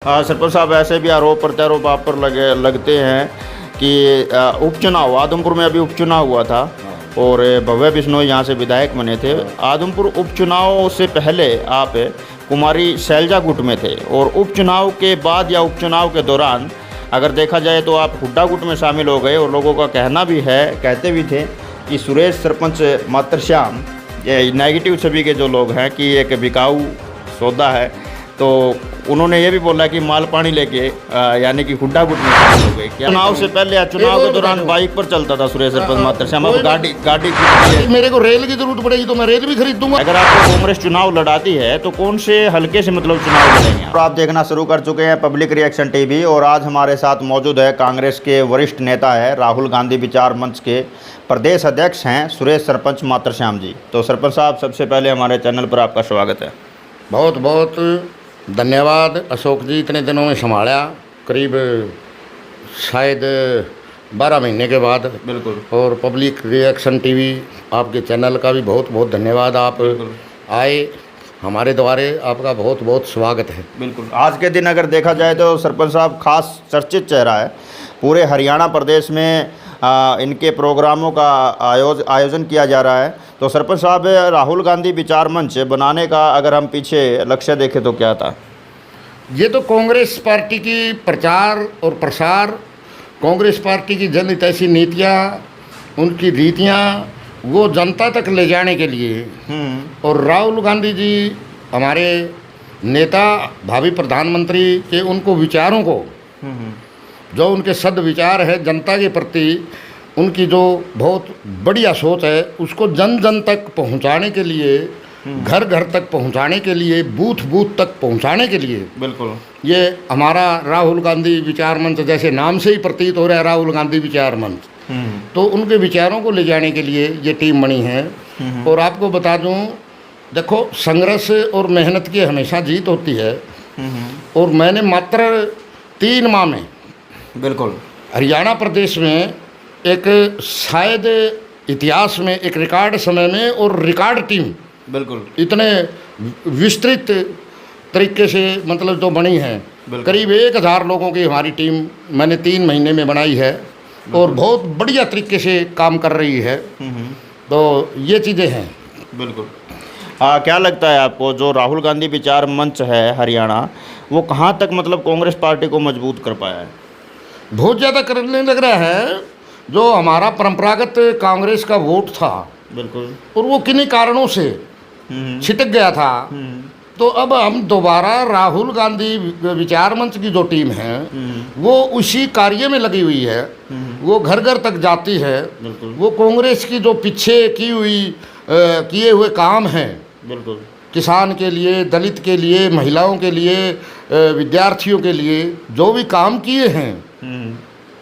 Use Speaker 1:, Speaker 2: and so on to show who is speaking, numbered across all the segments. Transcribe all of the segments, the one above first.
Speaker 1: सरपंच साहब, ऐसे भी आरोप प्रत्यारोप आप पर लगते हैं कि उपचुनाव आदमपुर में अभी उपचुनाव हुआ था और भव्य बिश्नोई यहाँ से विधायक बने थे। आदमपुर उपचुनाव से पहले आप कुमारी शैलजा गुट में थे और उपचुनाव के बाद या उपचुनाव के दौरान अगर देखा जाए तो आप हुड्डा गुट में शामिल हो गए और लोगों का कहना भी है, कहते भी थे कि सुरेश सरपंच मातरश्याम नेगेटिव छवि के जो लोग हैं कि एक बिकाऊ सौदा है, तो उन्होंने ये भी बोला कि माल पानी लेके यानी कि हुड्डा गुट में शामिल हो गए। चुनाव से पहले या चुनाव के दौरान बाइक पर चलता था सुरेश सरपंच मातरश्याम, अब गाड़ी
Speaker 2: मेरे को रेल की जरूरत पड़ेगी तो मैं रेल भी खरीद दूंगा।
Speaker 1: अगर आपको कांग्रेस चुनाव लड़ाती है तो कौन से हल्के से मतलब चुनाव लड़ेंगे? आप देखना शुरू कर चुके हैं पब्लिक रिएक्शन टीवी और आज हमारे साथ मौजूद है कांग्रेस के वरिष्ठ नेता है, राहुल गांधी विचार मंच के प्रदेश अध्यक्ष हैं सुरेश सरपंच मातरश्याम जी। तो सरपंच साहब, सबसे पहले हमारे चैनल पर आपका स्वागत है।
Speaker 2: बहुत बहुत धन्यवाद अशोक जी, इतने दिनों में संभाला, करीब शायद 12 महीने के बाद।
Speaker 1: बिल्कुल।
Speaker 2: और पब्लिक रिएक्शन टीवी आपके चैनल का भी बहुत बहुत धन्यवाद, आप आए हमारे द्वारे, आपका बहुत बहुत स्वागत है।
Speaker 1: बिल्कुल। आज के दिन अगर देखा जाए तो सरपंच साहब खास चर्चित चेहरा है, पूरे हरियाणा प्रदेश में इनके प्रोग्रामों का आयोजन किया जा रहा है। तो सरपंच साहब, राहुल गांधी विचार मंच बनाने का अगर हम पीछे लक्ष्य देखें तो क्या था?
Speaker 2: ये तो कांग्रेस पार्टी की प्रचार और प्रसार, कांग्रेस पार्टी की जनहितैषी नीतियाँ, उनकी रीतियाँ वो जनता तक ले जाने के लिए, और राहुल गांधी जी हमारे नेता, भावी प्रधानमंत्री के उनको विचारों को, जो उनके सद्विचार है जनता के प्रति, उनकी जो बहुत बढ़िया सोच है, उसको जन जन तक पहुंचाने के लिए, घर घर तक पहुंचाने के लिए, बूथ बूथ तक पहुंचाने के लिए,
Speaker 1: बिल्कुल,
Speaker 2: ये हमारा राहुल गांधी विचार मंच, जैसे नाम से ही प्रतीत हो रहा है राहुल गांधी विचार मंच, तो उनके विचारों को ले जाने के लिए ये टीम बनी है। और आपको बता दूं, देखो, संघर्ष और मेहनत की हमेशा जीत होती है। और मैंने मात्र 3 माह में, बिल्कुल, हरियाणा प्रदेश में एक शायद इतिहास में एक रिकॉर्ड समय में और रिकॉर्ड टीम, बिल्कुल, इतने विस्तृत तरीके से मतलब जो बनी है, करीब 1000 लोगों की हमारी टीम मैंने 3 महीने में बनाई है और बहुत बढ़िया तरीके से काम कर रही है। तो ये चीज़ें हैं।
Speaker 1: बिल्कुल। क्या लगता है आपको, जो राहुल गांधी विचार मंच है हरियाणा, वो कहाँ तक मतलब कांग्रेस पार्टी को मजबूत कर पाया है?
Speaker 2: बहुत ज़्यादा करने लग रहा है। जो हमारा परंपरागत कांग्रेस का वोट था, बिल्कुल, और वो किन्हीं कारणों से छिटक गया था, तो अब हम दोबारा राहुल गांधी विचार मंच की जो टीम है वो उसी कार्य में लगी हुई है। वो घर घर तक जाती है, वो कांग्रेस की जो पीछे किए हुए काम हैं, बिल्कुल, किसान के लिए, दलित के लिए, महिलाओं के लिए, विद्यार्थियों के लिए जो भी काम किए हैं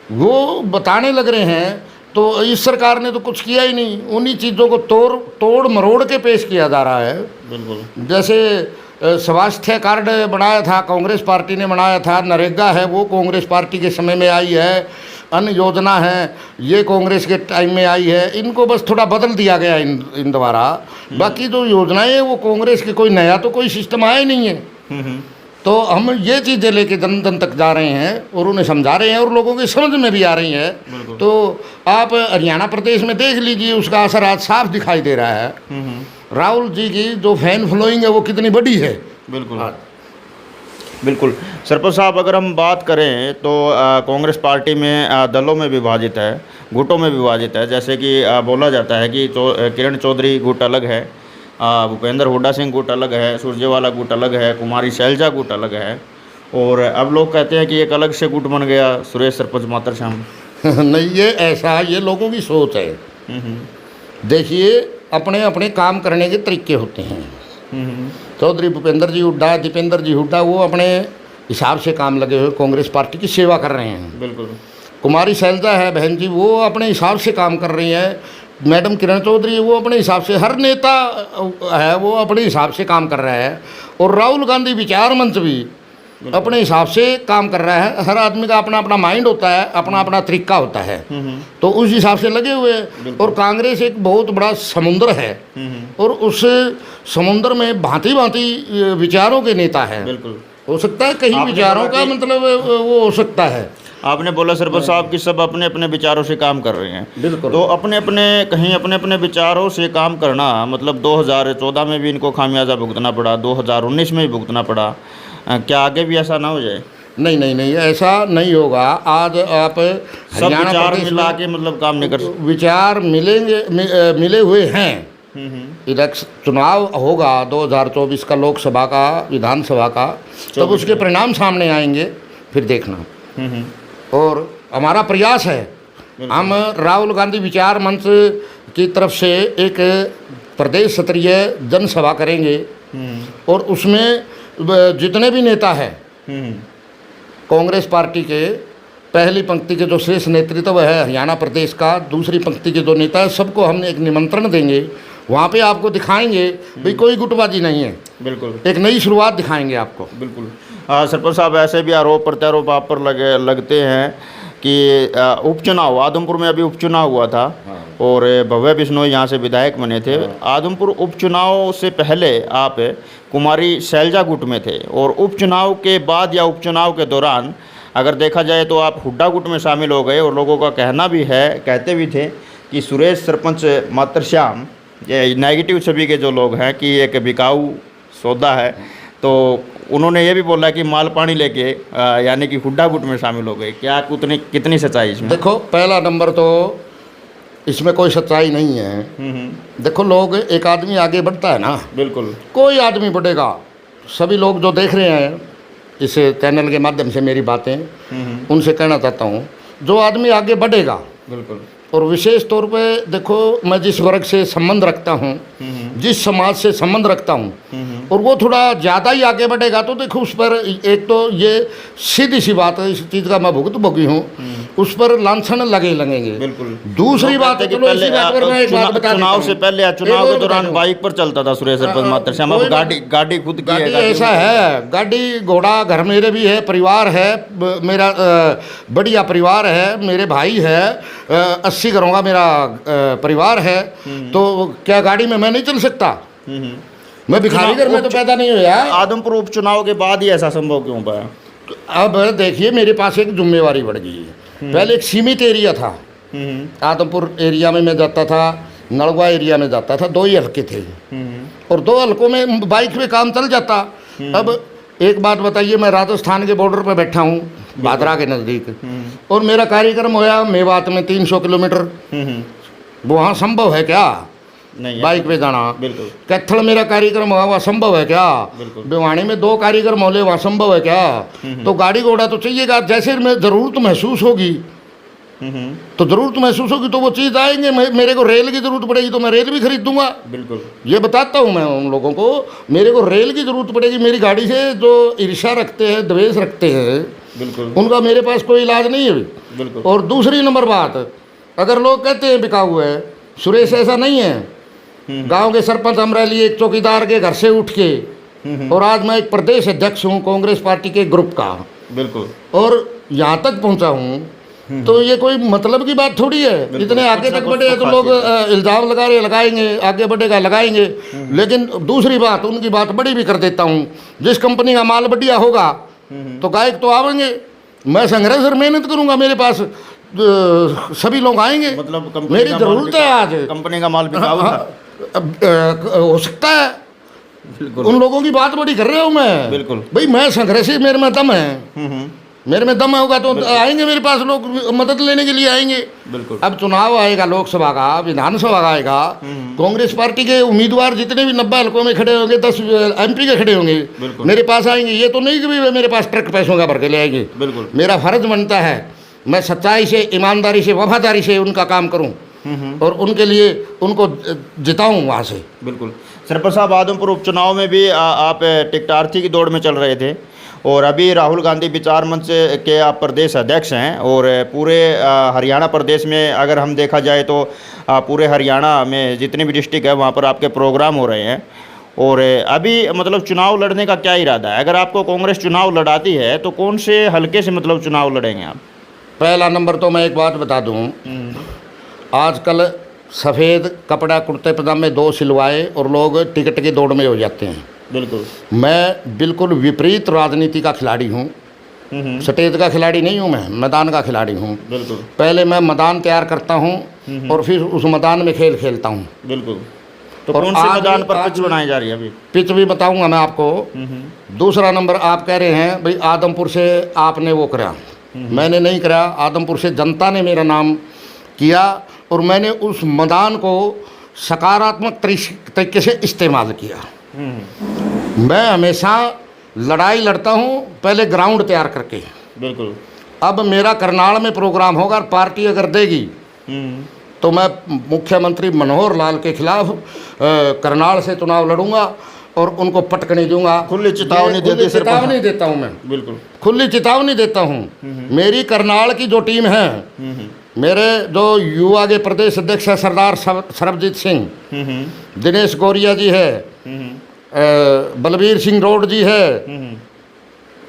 Speaker 2: वो बताने लग रहे हैं। तो इस सरकार ने तो कुछ किया ही नहीं, उन्हीं चीज़ों को तोड़ मरोड़ के पेश किया जा रहा है। बिल्कुल। जैसे स्वास्थ्य कार्ड बनाया था, कांग्रेस पार्टी ने बनाया था, नरेगा है वो कांग्रेस पार्टी के समय में आई है, अन्य योजना है ये कांग्रेस के टाइम में आई है, इनको बस थोड़ा बदल दिया गया इन द्वारा। बाकी जो योजनाएं हैं वो कांग्रेस के, कोई नया तो कोई सिस्टम आया ही नहीं है। तो हम ये चीज़ें लेके जन जन तक जा रहे हैं और उन्हें समझा रहे हैं और लोगों की समझ में भी आ रही है। तो आप हरियाणा प्रदेश में देख लीजिए, उसका असर आज साफ दिखाई दे रहा है। राहुल जी की जो फैन फॉलोइंग है वो कितनी बड़ी है। बिल्कुल।
Speaker 1: बिल्कुल। सरपंच साहब, अगर हम बात करें तो कांग्रेस पार्टी में दलों में विभाजित है, गुटों में विभाजित है। जैसे कि बोला जाता है कि किरण चौधरी गुट अलग है, भूपेंद्र हुड्डा सिंह गुट अलग है, सुरजेवाला गुट अलग है, कुमारी शैलजा गुट अलग है, और अब लोग कहते हैं कि एक अलग से गुट बन गया सुरेश सरपंच मातरश्याम।
Speaker 2: नहीं, ये ऐसा, ये लोगों की सोच है। देखिए, अपने अपने काम करने के तरीके होते हैं। चौधरी भूपेंद्र जी हुड्डा, दीपेंद्र जी हुड्डा, वो अपने हिसाब से काम लगे हुए कांग्रेस पार्टी की सेवा कर रहे हैं। बिल्कुल। कुमारी शैलजा है बहन जी, वो अपने हिसाब से काम कर रही है। मैडम किरण चौधरी, वो अपने हिसाब से, हर नेता है वो अपने हिसाब से काम कर रहा है। और राहुल गांधी विचार मंच भी अपने हिसाब से काम कर रहा है। हर आदमी का अपना अपना माइंड होता है, अपना अपना तरीका होता है, तो उस हिसाब से लगे हुए हैं। और कांग्रेस एक बहुत बड़ा समुद्र है और उस समुद्र में भांति भांति विचारों के नेता हैं। हो सकता है कहीं
Speaker 1: आपने
Speaker 2: विचारों
Speaker 1: बोला
Speaker 2: का
Speaker 1: कि-
Speaker 2: मतलब वो हो सकता है।
Speaker 1: आपने बोला सरपंच साहब कि सब अपने अपने विचारों से काम कर रहे हैं,
Speaker 2: बिल्कुल।
Speaker 1: तो अपने अपने कहीं अपने अपने विचारों से काम करना मतलब 2014 में भी इनको खामियाजा भुगतना पड़ा, 2019 में भी भुगतना पड़ा, क्या आगे भी ऐसा ना हो जाए?
Speaker 2: नहीं नहीं नहीं, ऐसा नहीं होगा। आज आप
Speaker 1: सब
Speaker 2: हरियाणा
Speaker 1: विचार
Speaker 2: प्रदेश
Speaker 1: मिला
Speaker 2: में
Speaker 1: के मतलब काम नहीं कर सकते।
Speaker 2: विचार मिले हुए हैं। इलेक्शन चुनाव होगा 2024 का, लोकसभा का, विधानसभा का, तब उसके परिणाम सामने आएंगे, फिर देखना। और हमारा प्रयास है, हम राहुल गांधी विचार मंच की तरफ से एक प्रदेश स्तरीय जनसभा करेंगे और उसमें जितने भी नेता हैं कांग्रेस पार्टी के, पहली पंक्ति के जो शीर्ष नेतृत्व है हरियाणा प्रदेश का, दूसरी पंक्ति के जो नेता है, सबको हम एक निमंत्रण देंगे। वहाँ पे आपको दिखाएंगे भाई कोई गुटबाजी नहीं है,
Speaker 1: बिल्कुल
Speaker 2: एक नई शुरुआत दिखाएंगे आपको।
Speaker 1: बिल्कुल। सरपंच साहब, ऐसे भी आरोप प्रत्यारोप आप पर लगते हैं कि उपचुनाव आदमपुर में अभी उपचुनाव हुआ था और भव्य बिश्नोई यहाँ से विधायक बने थे। आदमपुर उपचुनाव से पहले आप कुमारी शैलजा गुट में थे और उपचुनाव के बाद या उपचुनाव के दौरान अगर देखा जाए तो आप हुड्डा गुट में शामिल हो गए और लोगों का कहना भी है, कहते भी थे कि सुरेश सरपंच मातरश्याम, ये नेगेटिव छवि के जो लोग हैं, कि एक बिकाऊ सौदा है, तो उन्होंने ये भी बोला कि माल पानी लेके यानी कि हुड्डा गुट में शामिल हो गए। क्या कितनी सच्चाई इसमें?
Speaker 2: देखो, पहला नंबर तो इसमें कोई सच्चाई नहीं है। देखो, लोग, एक आदमी आगे बढ़ता है ना,
Speaker 1: बिल्कुल
Speaker 2: कोई आदमी बढ़ेगा। सभी लोग जो देख रहे हैं इस चैनल के माध्यम से मेरी बातें, उनसे कहना चाहता हूँ, जो आदमी आगे बढ़ेगा,
Speaker 1: बिल्कुल,
Speaker 2: और विशेष तौर पे देखो, मैं जिस वर्ग से संबंध रखता हूँ, जिस समाज से संबंध रखता हूँ, और वो थोड़ा ज़्यादा ही आगे बढ़ेगा, तो देखो उस पर एक तो ये सीधी सी बात है, इस चीज़ का मैं भुगतभोगी हूँ, उस पर लांछन लगेंगे।
Speaker 1: बिल्कुल।
Speaker 2: दूसरी बात है, चलो इसी बात पर मैं एक बात बता देता
Speaker 1: चुनाव
Speaker 2: हूँ।
Speaker 1: से पहले या चुनाव के दौरान बाइक पर चलता था सुरेश सरपंच मातरश्याम, अब गाड़ी खुद की है।
Speaker 2: गाड़ी ऐसा है, गाड़ी घोड़ा घर मेरे भी है, परिवार है मेरा, बढ़िया परिवार है, मेरे भाई है, 80 घरों का मेरा परिवार है, तो क्या गाड़ी में मैं नहीं चल सकता? मैं भिखारी घर में तो पैदा नहीं हुआ।
Speaker 1: आदमपुर उपचुनाव के बाद ही ऐसा संभव क्यों पाया?
Speaker 2: अब देखिए, मेरे पास एक जिम्मेवारी बढ़ गई है। पहले एक सीमित एरिया था, आदमपुर एरिया में मैं जाता था, नलवा एरिया में जाता था, 2 ही हल्के थे और 2 हल्कों में बाइक पे काम चल जाता। अब एक बात बताइए, मैं राजस्थान के बॉर्डर पर बैठा हूँ, भादरा के नज़दीक, और मेरा कार्यक्रम होया मेवात में 300 किलोमीटर, वहाँ संभव है क्या
Speaker 1: नहीं
Speaker 2: बाइक पे जाना?
Speaker 1: बिल्कुल।
Speaker 2: कैथल मेरा कार्यक्रम हुआ, वहाँ संभव है क्या? भिवानी में 2 कार्यक्रम होले, वहाँ संभव है क्या? तो गाड़ी घोड़ा तो चाहिएगा। जैसे मैं ज़रूरत महसूस होगी तो ज़रूरत महसूस होगी तो वो चीज़ आएंगे। मेरे को रेल की ज़रूरत पड़ेगी तो मैं रेल भी खरीद दूंगा।
Speaker 1: बिल्कुल,
Speaker 2: ये बताता हूँ मैं उन लोगों को, मेरे को रेल की ज़रूरत पड़ेगी। मेरी गाड़ी से जो ईर्ष्या रखते हैं, द्वेष रखते हैं,
Speaker 1: बिल्कुल,
Speaker 2: उनका मेरे पास कोई इलाज नहीं है।
Speaker 1: बिल्कुल।
Speaker 2: और दूसरी नंबर बात, अगर लोग कहते हैं बिकाऊ है, सुरेश ऐसा नहीं है। गांव के सरपंच अमरेली, एक चौकीदार के घर से उठ के, और आज मैं एक प्रदेश अध्यक्ष हूँ कांग्रेस पार्टी के ग्रुप का,
Speaker 1: बिल्कुल,
Speaker 2: और यहाँ तक पहुँचा हूँ, तो ये कोई मतलब की बात थोड़ी है। इतने आगे तक बढ़े हैं तो लोग इल्ज़ाम लगाएंगे, आगे बढ़ेगा लगाएंगे। लेकिन दूसरी बात, उनकी बात बड़ी भी कर देता हूँ, जिस कंपनी का माल बढ़िया होगा तो गायक तो आवेंगे। मैं संघर्ष और मेहनत करूँगा, मेरे पास सभी लोग आएंगे।
Speaker 1: मतलब
Speaker 2: मेरी ज़रूरत है आज।
Speaker 1: कंपनी का माल बिकाऊ था,
Speaker 2: हो सकता है। उन लोगों की बात बड़ी कर रहा हूँ मैं।
Speaker 1: बिल्कुल
Speaker 2: भाई, मैं संघर्षी, मेरे में दम है, मेरे में दम होगा तो आएंगे मेरे पास लोग, मदद लेने के लिए आएंगे।
Speaker 1: बिल्कुल।
Speaker 2: अब चुनाव आएगा, लोकसभा का, विधानसभा का आएगा, कांग्रेस पार्टी के उम्मीदवार जितने भी 90 हल्कों में खड़े होंगे, 10 MP के खड़े होंगे, मेरे पास आएंगे। ये तो नहीं कि भी मेरे पास ट्रक पैसों का भर के ले आएंगे।
Speaker 1: बिल्कुल।
Speaker 2: मेरा फर्ज बनता है मैं सच्चाई से, ईमानदारी से, वफादारी से उनका काम करूँ और उनके लिए उनको जिताऊँ वहाँ से।
Speaker 1: बिल्कुल। सरपंच साहब, आदमपुर उपचुनाव में भी आप टिकटार्थी की दौड़ में चल रहे थे और अभी राहुल गांधी विचार मंच के आप प्रदेश अध्यक्ष हैं और पूरे हरियाणा प्रदेश में अगर हम देखा जाए तो पूरे हरियाणा में जितने भी डिस्ट्रिक्ट है वहाँ पर आपके प्रोग्राम हो रहे हैं। और अभी मतलब चुनाव लड़ने का क्या इरादा है? अगर आपको कांग्रेस चुनाव लड़ाती है तो कौन से हल्के से मतलब चुनाव लड़ेंगे आप?
Speaker 2: पहला नंबर तो मैं एक बात बता दूँ, आजकल सफ़ेद कपड़ा, कुर्ते पजामे 2 सिलवाए और लोग टिकट की दौड़ में हो जाते हैं।
Speaker 1: बिल्कुल।
Speaker 2: मैं बिल्कुल विपरीत राजनीति का खिलाड़ी हूँ। स्टेज का खिलाड़ी नहीं हूँ, मैं मैदान का खिलाड़ी हूँ।
Speaker 1: बिल्कुल।
Speaker 2: पहले मैं मैदान तैयार करता हूँ और फिर उस मैदान में खेल खेलता हूँ।
Speaker 1: बिल्कुल। तो
Speaker 2: और
Speaker 1: कौन से
Speaker 2: आज
Speaker 1: मैदान
Speaker 2: भी-
Speaker 1: पर
Speaker 2: आज
Speaker 1: पिच
Speaker 2: भी-
Speaker 1: बनाई जा रही है अभी?
Speaker 2: पिच भी बताऊंगा मैं आपको। दूसरा नंबर आप कह रहे हैं भाई आदमपुर से आपने वो करा, मैंने नहीं करा। आदमपुर से जनता ने मेरा नाम किया और मैंने उस मैदान को सकारात्मक तरीके से इस्तेमाल किया। मैं हमेशा लड़ाई लड़ता हूँ पहले ग्राउंड तैयार करके।
Speaker 1: बिल्कुल।
Speaker 2: अब मेरा करनाल में प्रोग्राम होगा, पार्टी अगर देगी तो मैं मुख्यमंत्री मनोहर लाल के खिलाफ करनाल से चुनाव लड़ूंगा और उनको पटकने दूंगा।
Speaker 1: खुली चेतावनी
Speaker 2: खुली
Speaker 1: देती सरपंच।
Speaker 2: चेतावनी देता हूं मैं,
Speaker 1: बिल्कुल।
Speaker 2: खुली चेतावनी देता हूं। मेरी करनाल की जो टीम है, मेरे जो युवा के प्रदेश अध्यक्ष है सरदार सरबजीत सिंह, दिनेश गौरिया जी है, बलबीर सिंह रोड जी है,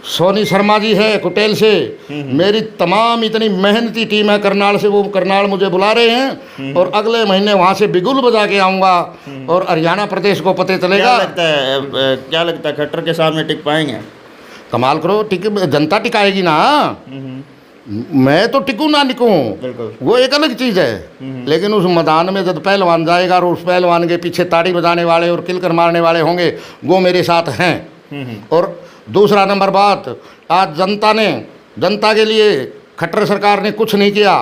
Speaker 2: सोनी शर्मा जी है कुटेल से, मेरी तमाम इतनी मेहनती टीम है करनाल से। वो करनाल मुझे बुला रहे हैं और अगले महीने वहाँ से बिगुल बजा के आऊँगा और हरियाणा प्रदेश को पता चलेगा।
Speaker 1: क्या लगता है खट्टर के सामने टिक पाएंगे?
Speaker 2: कमाल करो, जनता टिकाएगी ना। मैं तो टिकूँ ना टिकूँ,
Speaker 1: बिल्कुल।
Speaker 2: वो एक अलग चीज़ है। लेकिन उस मैदान में जब पहलवान जाएगा और उस पहलवान के पीछे ताड़ी बजाने वाले और किलकर मारने वाले होंगे, वो मेरे साथ हैं। और दूसरा नंबर बात, आज जनता के लिए खट्टर सरकार ने कुछ नहीं किया,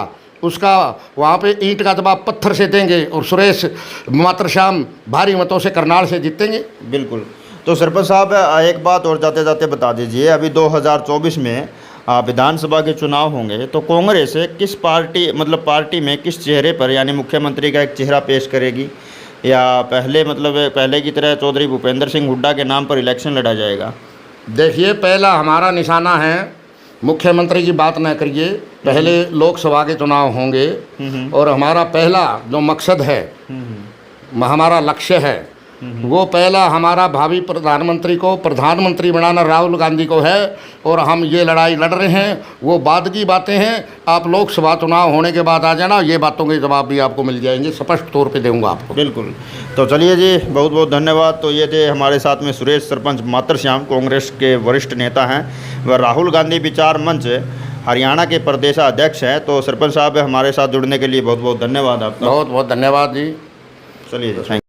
Speaker 2: उसका वहाँ पे ईंट का जवाब पत्थर से देंगे और सुरेश मातरश्याम भारी मतों से करनाल से जीतेंगे।
Speaker 1: बिल्कुल। तो सरपंच साहब एक बात और जाते जाते बता दीजिए, अभी 2024 में विधानसभा के चुनाव होंगे तो कांग्रेस किस पार्टी में किस चेहरे पर, यानी मुख्यमंत्री का एक चेहरा पेश करेगी, या पहले की तरह चौधरी भूपेंद्र सिंह हुड्डा के नाम पर इलेक्शन लड़ा जाएगा?
Speaker 2: देखिए, पहला हमारा निशाना है, मुख्यमंत्री की बात न करिए, पहले लोकसभा के चुनाव होंगे और हमारा पहला जो मकसद है, हमारा लक्ष्य है, वो पहला हमारा भावी प्रधानमंत्री को प्रधानमंत्री बनाना राहुल गांधी को है। और हम ये लड़ाई लड़ रहे हैं, वो बाद की बातें हैं। आप लोकसभा चुनाव होने के बाद आ जाना, ये बातों के जवाब भी आपको मिल जाएंगे, स्पष्ट तौर पे दूंगा आपको।
Speaker 1: बिल्कुल। तो चलिए जी, बहुत बहुत धन्यवाद। तो ये थे हमारे साथ में सुरेश सरपंच मातरश्याम, कांग्रेस के वरिष्ठ नेता हैं, वह राहुल गांधी विचार मंच हरियाणा के प्रदेशाध्यक्ष हैं। तो सरपंच साहब हमारे साथ जुड़ने के लिए बहुत बहुत धन्यवाद आपका।
Speaker 2: बहुत बहुत धन्यवाद जी।
Speaker 1: चलिए जी, थैंक